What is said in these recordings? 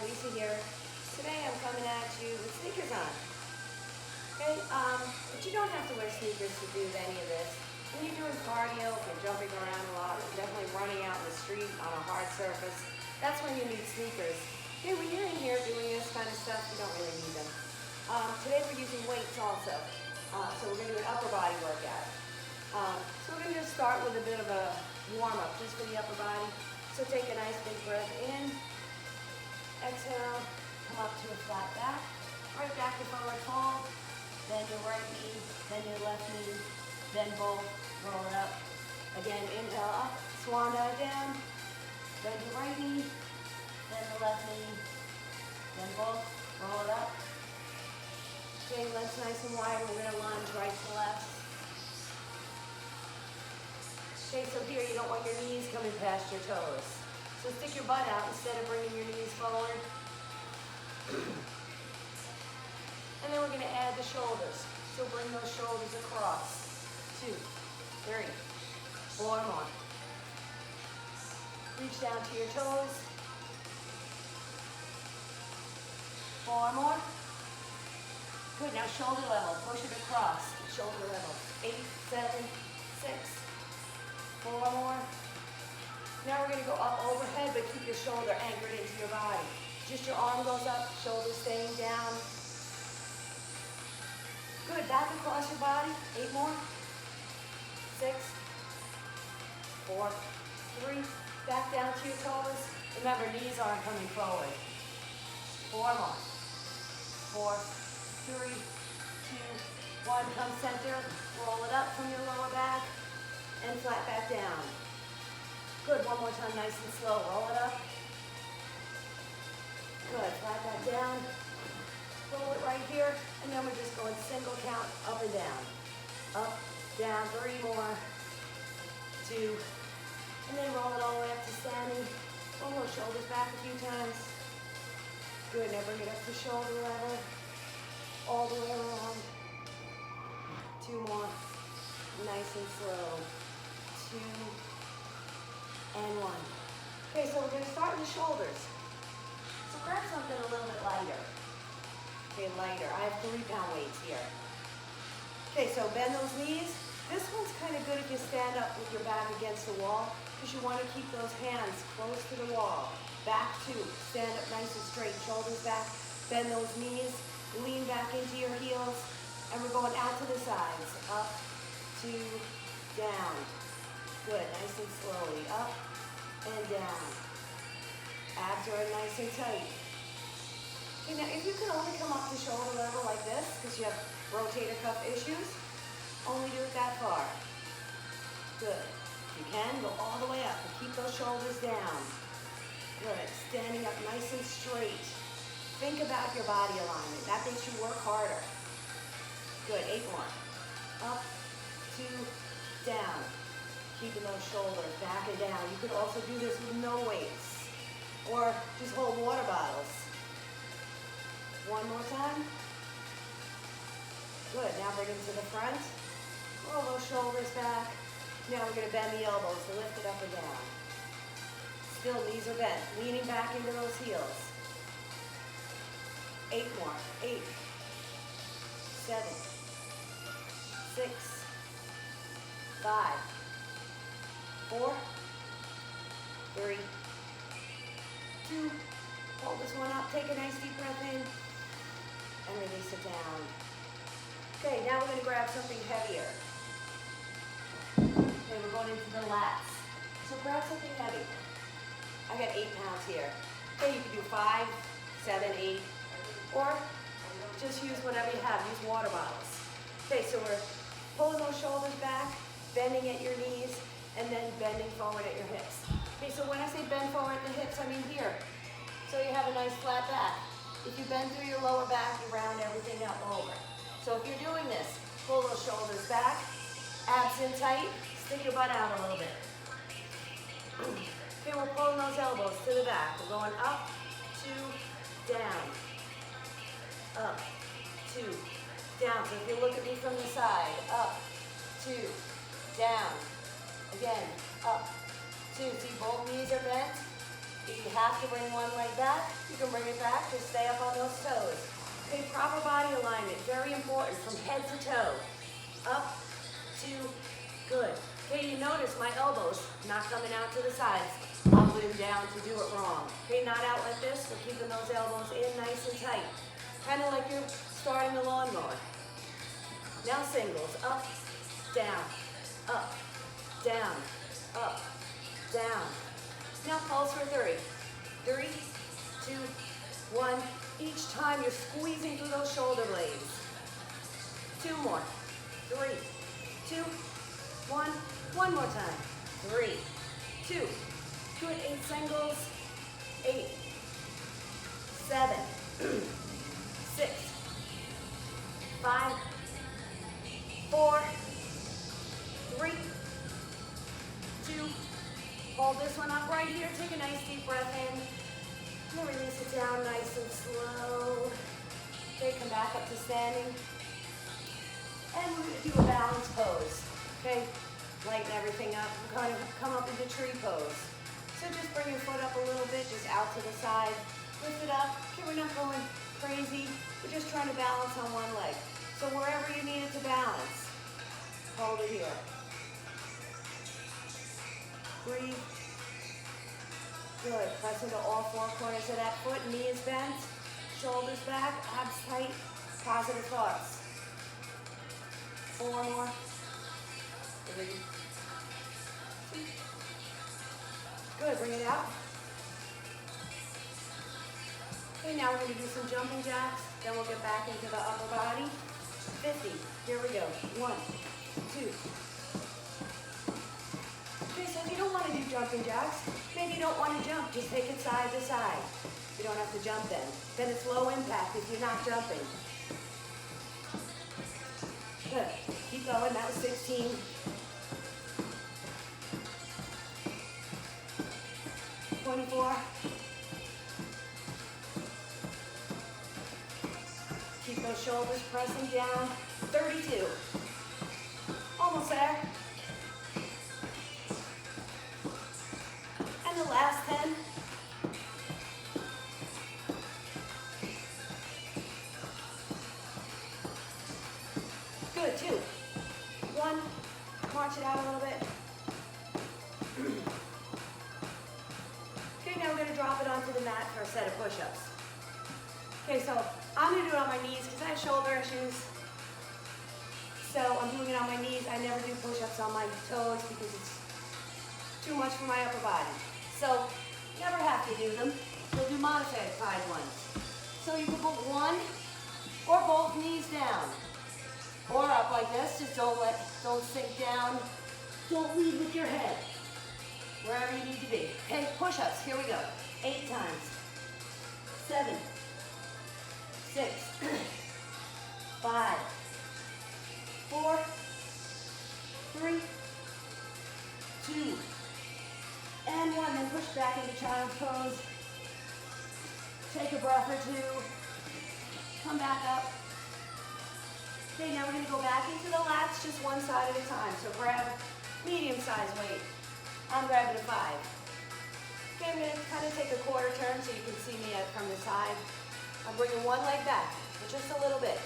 Lisa here. Today I'm coming at you with sneakers on. Okay, but you don't have to wear sneakers to do any of this. When you're doing cardio, if you're jumping around a lot, or definitely running out in the street on a hard surface, that's when you need sneakers. Okay, when you're in here doing this kind of stuff, you don't really need them. Today we're using weights also. So we're going to do an upper body workout. So we're going to just start with a bit of a warm-up just for the upper body. So take a nice big breath in. Exhale, come up to a flat back. Right back to forward fold. Bend your right knee, bend your left knee, bend both, roll it up. Again, inhale up, swan dive down. Bend your right knee, bend the left knee, bend both, roll it up. Okay, legs nice and wide. We're going to lunge right to left. Okay, so here you don't want your knees coming past your toes. So stick your butt out instead of bringing your knees forward. And then we're going to add the shoulders. So bring those shoulders across. 2, 3, 4 more. Reach down to your toes. 4 more. Good, now shoulder level. Push it across. Shoulder level. 8, 7, 6. 4 more. Now we're going to go up overhead, but keep your shoulder anchored into your body. Just your arm goes up, shoulder staying down. Good, back across your body. 8 more. 6, 4, 3. Back down to your toes. Remember, knees aren't coming forward. 4 more. 4, 3, 2, 1. Come center. Roll it up from your lower back and flat back down. Good, one more time, nice and slow. Roll it up. Good, flat back down. Roll it right here, and then we're just going single count, up and down. Up, down, 3 more. 2, and then roll it all the way up to standing. Roll those shoulders back a few times. Good, now bring it up to shoulder level. All the way around. 2 more. Nice and slow. 2, and 1. Okay, so we're going to start in the shoulders. So grab something a little bit lighter. Okay, lighter. I have 3-pound weights here. Okay, so bend those knees. This one's kind of good if you stand up with your back against the wall, because you want to keep those hands close to the wall. Back 2. Stand up nice and straight. Shoulders back. Bend those knees. Lean back into your heels. And we're going out to the sides. Up, 2, down. Good, nice and slowly, up and down. Abs are nice and tight. Okay, now if you can only come up to shoulder level like this, because you have rotator cuff issues, only do it that far. Good. If you can, go all the way up and keep those shoulders down. Good, standing up nice and straight. Think about your body alignment. That makes you work harder. Good, 8 more. Up, 2, down. Keeping those shoulders back and down. You could also do this with no weights, or just hold water bottles. 1 more time. Good, now bring them to the front. Roll those shoulders back. Now we're going to bend the elbows to lift it up and down. Still, knees are bent, leaning back into those heels. 8 more. 8, 7, 6, 5, 4, 3, 2, hold this one up, take a nice deep breath in, and release it down. Okay, now we're going to grab something heavier. Okay, we're going into the lats. So grab something heavy. I got 8 pounds here. Okay, you can do 5, 7, 8, or just use whatever you have. Use water bottles. Okay, so we're pulling those shoulders back, bending at your knees, and then bending forward at your hips. Okay, so when I say bend forward at the hips, I mean here. So you have a nice flat back. If you bend through your lower back, you round everything up over. So if you're doing this, pull those shoulders back, abs in tight, stick your butt out a little bit. Okay, we're pulling those elbows to the back. We're going up, 2, down. Up, 2, down. So if you look at me from the side, up, 2, down. Again, up, 2. See, both knees are bent. If you have to bring one like that, you can bring it back. Just stay up on those toes. Okay, proper body alignment, very important, from head to toe. Up, two, good. Okay, you notice my elbows not coming out to the sides. Up and down to do it wrong. Okay, not out like this. We're keeping those elbows in nice and tight. Kind of like you're starting a lawnmower. Now singles, up, down, up, down, up, down. Now pulse for 3. 3, 2, 1. Each time you're squeezing through those shoulder blades. 2 more. 3, 2, 1. One more time. 3, 2. Good. 8 singles. 8, 7, 6, 5, 4, 3, 2. Hold this one up right here. Take a nice deep breath in. And release it down nice and slow. Okay, come back up to standing. And we're going to do a balance pose. Okay, lighten everything up. We're going to come up into tree pose. So just bring your foot up a little bit, just out to the side. Lift it up. Okay, we're not going crazy. We're just trying to balance on one leg. So wherever you need it to balance, hold it here. Breathe. Good. Press into all 4 corners of that foot. Knee is bent. Shoulders back. Abs tight. Positive thoughts. 4 more. 3, 2. Good. Bring it out. Okay, now we're going to do some jumping jacks. Then we'll get back into the upper body. 50. Here we go. 1, 2. Okay, so if you don't want to do jumping jacks, maybe you don't want to jump, just take it side to side. You don't have to jump then. Then it's low impact if you're not jumping. Good. Keep going. That was 16. 24. Keep those shoulders pressing down. 32. Almost there. And the last 10. Good, 2, 1. March it out a little bit. Okay, now we're going to drop it onto the mat for a set of push-ups. Okay, so I'm going to do it on my knees because I have shoulder issues. So I'm doing it on my knees. I never do push-ups on my toes because it's too much for my upper body. So never have to do them. We'll do modified ones. So you can put one or both knees down. Or up like this. Just don't sink down. Don't lead with your head. Wherever you need to be. Okay, push-ups. Here we go. 8 times. 7, 6, 5, 4, 3, 2, and 1. Then push back into child's pose. Take a breath or 2. Come back up. Okay, now we're going to go back into the lats just one side at a time. So grab medium-sized weight. I'm grabbing a 5. Okay, I'm going to kind of take a quarter turn so you can see me from the side. I'm bringing one leg back, just a little bit.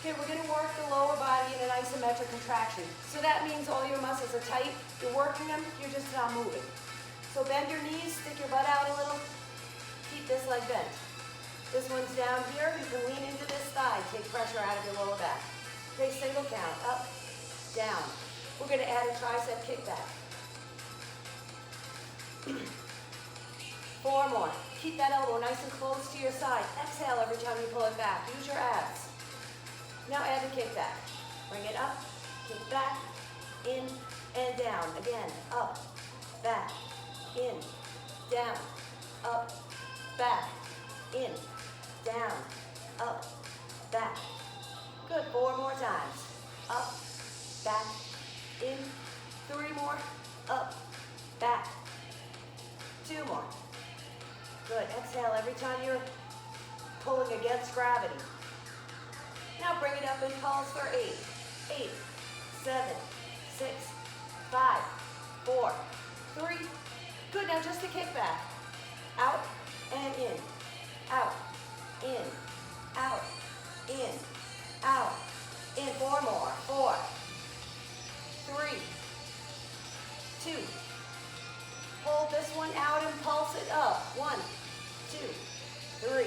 Okay, we're going to work the lower body in an isometric contraction. So that means all your muscles are tight. You're working them, you're just not moving. So bend your knees, stick your butt out a little. Keep this leg bent. This one's down here. You can lean into this thigh. Take pressure out of your lower back. Okay, single count. Up, down. We're going to add a tricep kickback. 4 more. Keep that elbow nice and close to your side. Exhale every time you pull it back. Use your abs. Now add the kickback. Bring it up, kick back, in, and down. Again, up, back, in, down, up, back, in, down, up, back. Good. 4 more times. Up, back, in. 3 more. Up, back. 2 more. Good. Exhale every time you're pulling against gravity. Now bring it up and pulse for 8. 8, 7, 6, 5, 4, 3. Good. Now just a kickback. out, and in, out, in, out, in, out, in. 4 more. 4, 3, 2. Hold this one out and pulse it up. 1, 2, 3,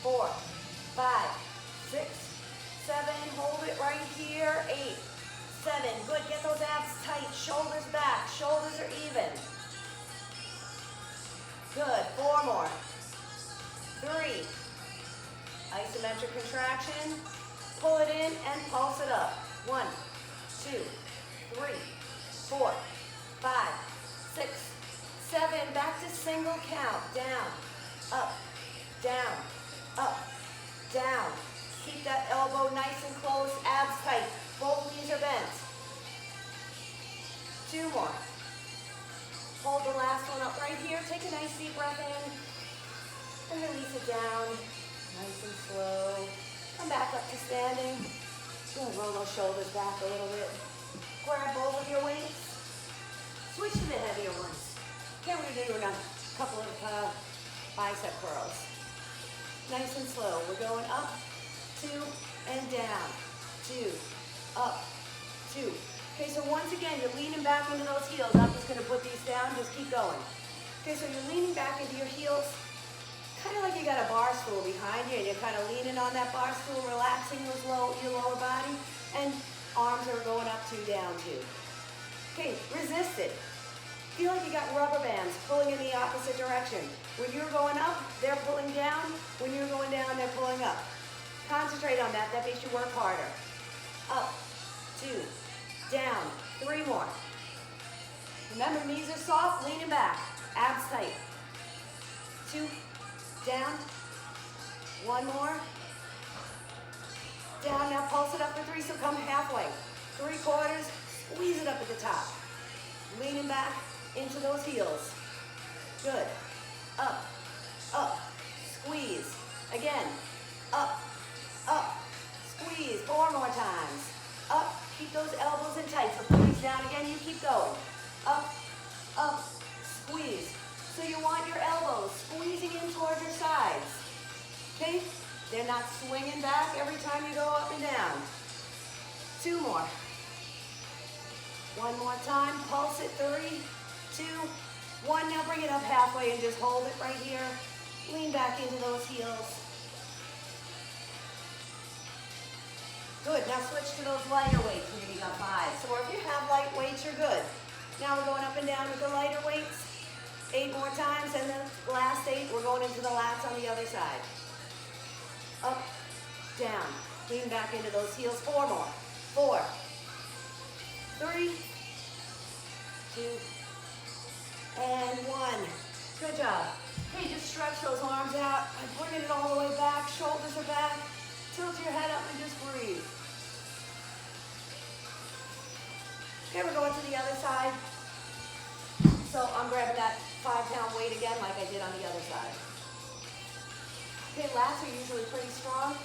4, 5, 6, 7. Hold it right here. 8, 7. Good. Get those abs tight. Shoulders back. Shoulders are even. Good. 4 more. 3. Isometric contraction. Pull it in and pulse it up. 1, 2, 3, 4, 5, 6, 7. Back to single count. Down, up, down, up, down. Keep that elbow nice and close. Abs tight. Both knees are bent. 2 more. Hold the last one up right here. Take a nice deep breath in and release it down. Nice and slow. Come back up to standing. Good. Roll those shoulders back a little bit. Grab both of your weights. Switch to the heavier ones. Okay, we're going to do a couple of bicep curls. Nice and slow. We're going up, 2, and down. 2, up, 2. Okay, so once again, you're leaning back into those heels. I'm just going to put these down. Just keep going. Okay, so you're leaning back into your heels, kind of like you got a bar stool behind you, and you're kind of leaning on that bar stool, relaxing your lower body, and arms are going up, 2, down, 2. Okay, resist it. Feel like you got rubber bands pulling in the opposite direction. When you're going up, they're pulling down. When you're going down, they're pulling up. Concentrate on that. That makes you work harder. Up, 2, down, 3 more. Remember, knees are soft, leaning back, abs tight. 2, down, 1 more. Down, now pulse it up for 3, so come halfway. 3/4, squeeze it up at the top. Leaning back into those heels. Good. Up, up, squeeze. Again, up, up, squeeze. 4 more times. Up, keep those elbows in tight. So squeeze down again, you keep going. Up, up, squeeze. So you want your elbows squeezing in towards your sides. Okay? They're not swinging back every time you go up and down. 2 more. 1 more time. Pulse it. 3, 2, 1. Now bring it up halfway and just hold it right here. Lean back into those heels. Good. Now switch to those lighter weights when you got 5. So if you have light weights, you're good. Now we're going up and down with the lighter weights. 8 more times, and then last 8, we're going into the lats on the other side. Up, down. Lean back into those heels. 4 more. 4, 3, 2, and 1. Good job. Okay, just stretch those arms out. I'm bringing it all the way back. Shoulders are back. Tilt your head up and just breathe. Okay, we're going to the other side. So I'm grabbing that 5-pound weight again like I did on the other side. Okay, lats are usually pretty strong.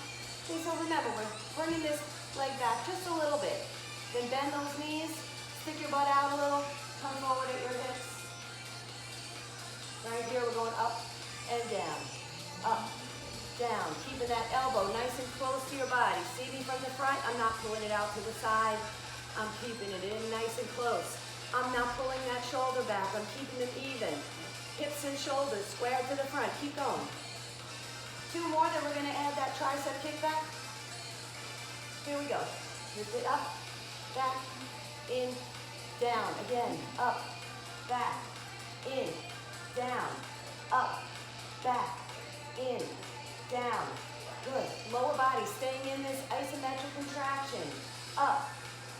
Okay, so remember, we're bringing this leg back just a little bit. Then bend those knees, stick your butt out a little, come forward at your hips. Right here, we're going up and down. Up, down. Keeping that elbow nice and close to your body. See me from the front? I'm not pulling it out to the side. I'm keeping it in nice and close. I'm not pulling that shoulder back. I'm keeping them even. Hips and shoulders squared to the front. Keep going. 2 more, then we're going to add that tricep kickback. Here we go. Lift it up, back, in, down. Again, up, back, in, down, up, back, in, down. Good. Lower body staying in this isometric contraction. Up,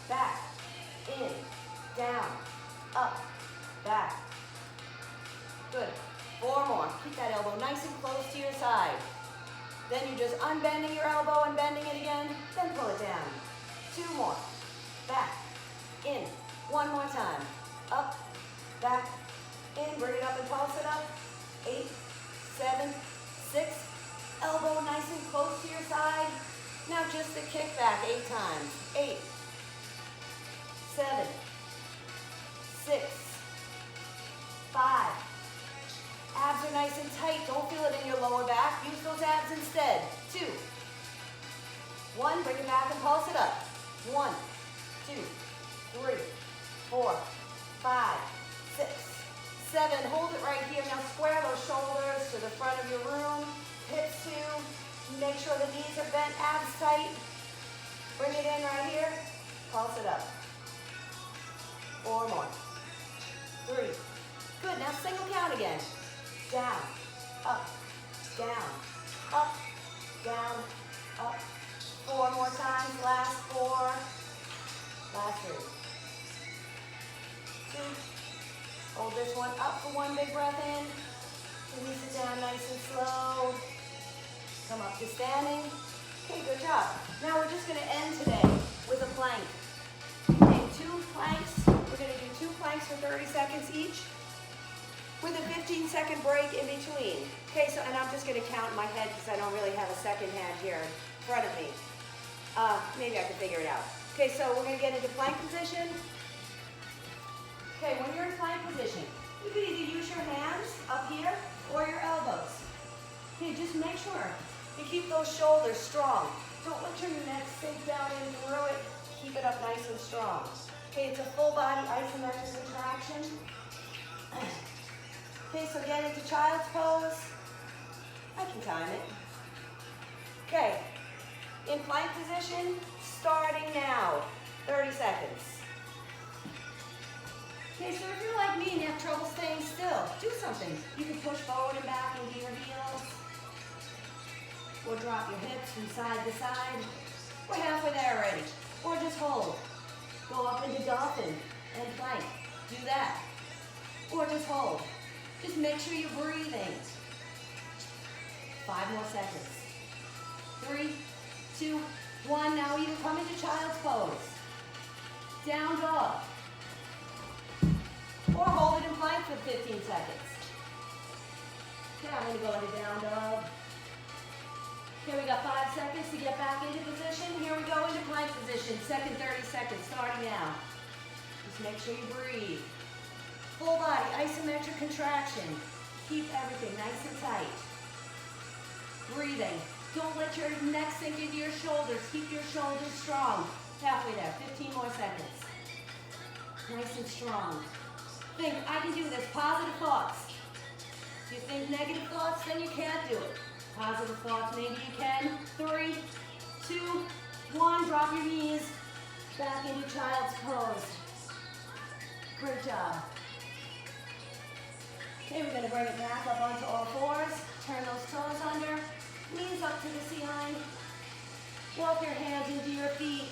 back, in, down, up, back. Good. 4 more. Keep that elbow nice and close to your side. Then you're just unbending your elbow and bending it again. Then pull it down. 2 more. Back, in. 1 more time. Up, back, in. Bring it up and pulse it up. 8, 7, 6. Elbow nice and close to your side. Now just a kick back 8 times. 8, 7, 6, 5. Abs are nice and Don't feel it in your lower back. Use those abs instead. 2, 1, bring it back and pulse it up. 1, 2, 3, 4, 5, 6, 7. Hold it right here. Now square those shoulders to the front of your room. Hips too. Make sure the knees are bent, abs tight. Bring it in right here. Pulse it up. 4 more. 3. Good. Now single count again. Down, up, down, up, down, up. 4 more times. Last 4. Last 3. 2. Hold this one up for 1 big breath in. Release it down nice and slow. Come up to standing. Okay, good job. Now we're just going to end today with a plank. Okay, 2 planks. We're going to do 2 planks for 30 seconds each with a 15-second break in between. Okay, so, and I'm just going to count in my head because I don't really have a second hand here in front of me. Maybe I can figure it out. Okay, so we're going to get into plank position. Okay, when you're in plank position, you can either use your hands up here or your elbows. Okay, just make sure you keep those shoulders strong. Don't let your neck sink down in through it. Keep it up nice and strong. Okay, it's a full body isometric contraction. Okay, so get into child's pose. I can time it. Okay, in plank position, starting now. 30 seconds. Okay, so if you're like me and you have trouble staying still, do something. You can push forward and back into your heels. Or drop your hips from side to side. We're halfway there already. Or just hold. Go up into dolphin and plank. Do that. Or just hold. Just make sure you're breathing. 5 more seconds. 3, 2, 1. Now either come into child's pose. Down dog. Or hold it in plank for 15 seconds. Okay, I'm going to go into down dog. Okay, we got 5 seconds to get back into position. Here we go into plank position. Second 30 seconds, starting now. Just make sure you breathe. Full body, isometric contraction. Keep everything nice and tight. Breathing. Don't let your neck sink into your shoulders. Keep your shoulders strong. Halfway there, 15 more seconds. Nice and strong. Think, I can do this. Positive thoughts. If you think negative thoughts, then you can't do it. Positive thoughts, maybe you can. 3, 2, 1. Drop your knees. Back into child's pose. Great job. Okay, we're going to bring it back up onto all fours. Turn those toes under. Knees up to the ceiling. Walk your hands into your feet.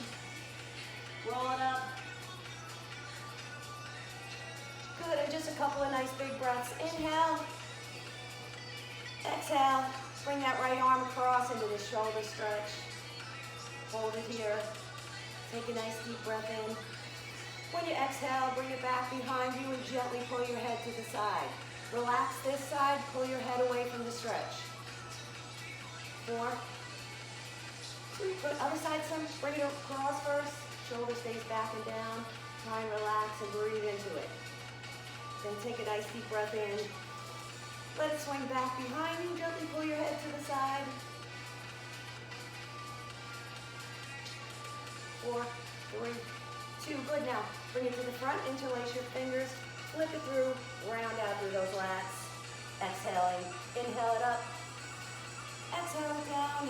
Roll it up. Good, and just a couple of nice big breaths. Inhale. Exhale. Bring that right arm across into the shoulder stretch. Hold it here. Take a nice deep breath in. When you exhale, bring it back behind you and gently pull your head to the side. Relax this side, pull your head away from the stretch. 4, 2, good. Other side, bring it across first. Shoulder stays back and down. Try and relax and breathe into it. Then take a nice deep breath in. Let it swing back behind you. Gently pull your head to the side. 4, 3, 2. Good. Now, bring it to the front. Interlace your fingers. Flip it through. Round out through those lats. Exhaling. Inhale it up. Exhale it down.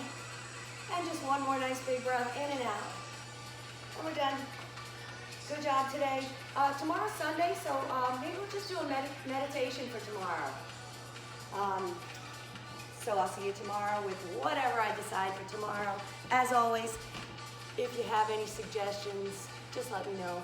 And just one more nice big breath in and out. And we're done. Good job today. Tomorrow's Sunday, so maybe we'll just do a meditation for tomorrow. So I'll see you tomorrow with whatever I decide for tomorrow. As always, if you have any suggestions, just let me know.